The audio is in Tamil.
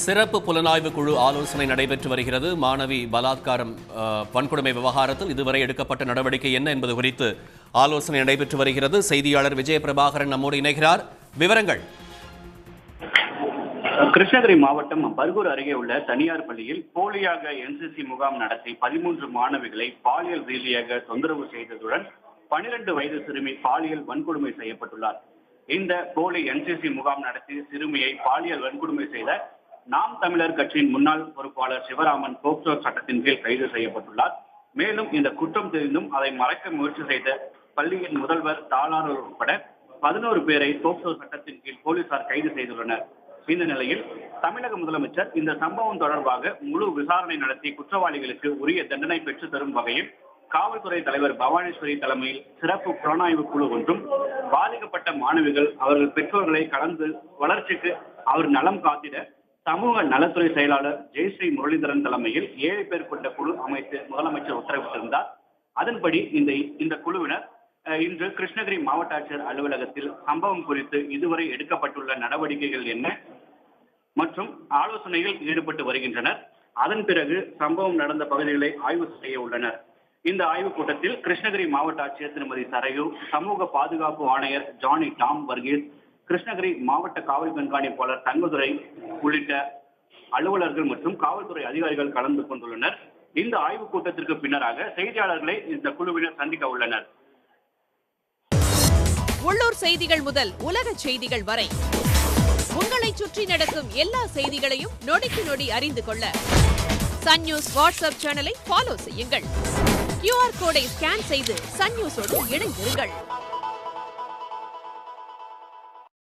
சிறப்பு புலனாய்வு குழு ஆலோசனை நடைபெற்று வருகிறது. மாணவி பலாத்காரம் வன்கொடுமை விவகாரத்தில் இதுவரை எடுக்கப்பட்ட நடவடிக்கை என்ன என்பது குறித்து ஆலோசனை நடைபெற்று வருகிறது. செய்தியாளர் விஜய பிரபாகரன் நம்மோடு இணைகிறார். விவரங்கள். கிருஷ்ணகிரி மாவட்டம் பர்கூர் அருகே உள்ள தனியார் பள்ளியில் போலியாக என்சிசி முகாம் நடத்தி 13 மாணவிகளை பாலியல் ரீதியாக தொந்தரவு செய்ததுடன் 12 வயது சிறுமி பாலியல் வன்கொடுமை செய்யப்பட்டுள்ளார். இந்த போலி என்சிசி முகாம் நடத்தி சிறுமியை பாலியல் வன்கொடுமை செய்த நாம் தமிழர் கட்சியின் முன்னாள் பொறுப்பாளர் சிவராமன் போக்சோ சட்டத்தின் கீழ் கைது செய்யப்பட்டுள்ளார். மேலும் இந்த குற்றம் தெரிந்தும் அதை மறைக்க முயற்சி செய்த பள்ளியின் முதல்வர் தாளாளர் உட்பட 11 பேரை போக்சோ சட்டத்தின் கீழ் போலீசார் கைது செய்துள்ளனர். இந்த நிலையில் தமிழக முதலமைச்சர் இந்த சம்பவம் தொடர்பாக முழு விசாரணை நடத்தி குற்றவாளிகளுக்கு உரிய தண்டனை பெற்று தரும் வகையில் காவல்துறை தலைவர் பவானீஸ்வரி தலைமையில் சிறப்பு புலனாய்வு குழு ஒன்றும், பாதிக்கப்பட்ட மாணவிகள் அவர்கள் பெற்றோர்களை கடந்து வளர்ச்சிக்கு அவர் நலம் காத்திட சமூக நலத்துறை செயலாளர் ஜெயஸ்ரீ முரளிதரன் தலைமையில் 7 பேர் கொண்ட குழு அமைத்து முதலமைச்சர் உத்தரவிட்டிருந்தார். அதன்படி இந்த குழுவினர் இன்று கிருஷ்ணகிரி மாவட்ட ஆட்சியர் அலுவலகத்தில் சம்பவம் குறித்து இதுவரை எடுக்கப்பட்டுள்ள நடவடிக்கைகள் என்ன மற்றும் ஆலோசனையில் ஈடுபட்டு வருகின்றனர். அதன் பிறகு சம்பவம் நடந்த பகுதிகளை ஆய்வு செய்ய உள்ளனர். இந்த ஆய்வுக் கூட்டத்தில் கிருஷ்ணகிரி மாவட்ட ஆட்சியர் திருமதி சரையு, சமூக பாதுகாப்பு ஆணையர் ஜானி டாம் வர்கீஸ், கிருஷ்ணகிரி மாவட்ட காவல் கண்காணிப்பாளர் தங்கதுரை உள்ளிட்ட அலுவலர்கள் மற்றும் காவல்துறை அதிகாரிகள் கலந்து கொண்டுள்ளனர். இந்த ஆய்வுக் கூட்டத்திற்கு பின்னராக செய்தியாளர்களை இந்த குழுவினர் சந்திக்க உள்ளனர். உள்ளூர் செய்திகள் முதல் உலக செய்திகள் வரை உங்களை சுற்றி நடக்கும் எல்லா செய்திகளையும் நொடிக்கு நொடி அறிந்து கொள்ள சன் நியூஸ் வாட்ஸ்அப் சேனலை ஃபாலோ செய்யுங்கள். QR கோடை ஸ்கேன் செய்து சன் நியூஸோடு இணைந்திருங்கள்.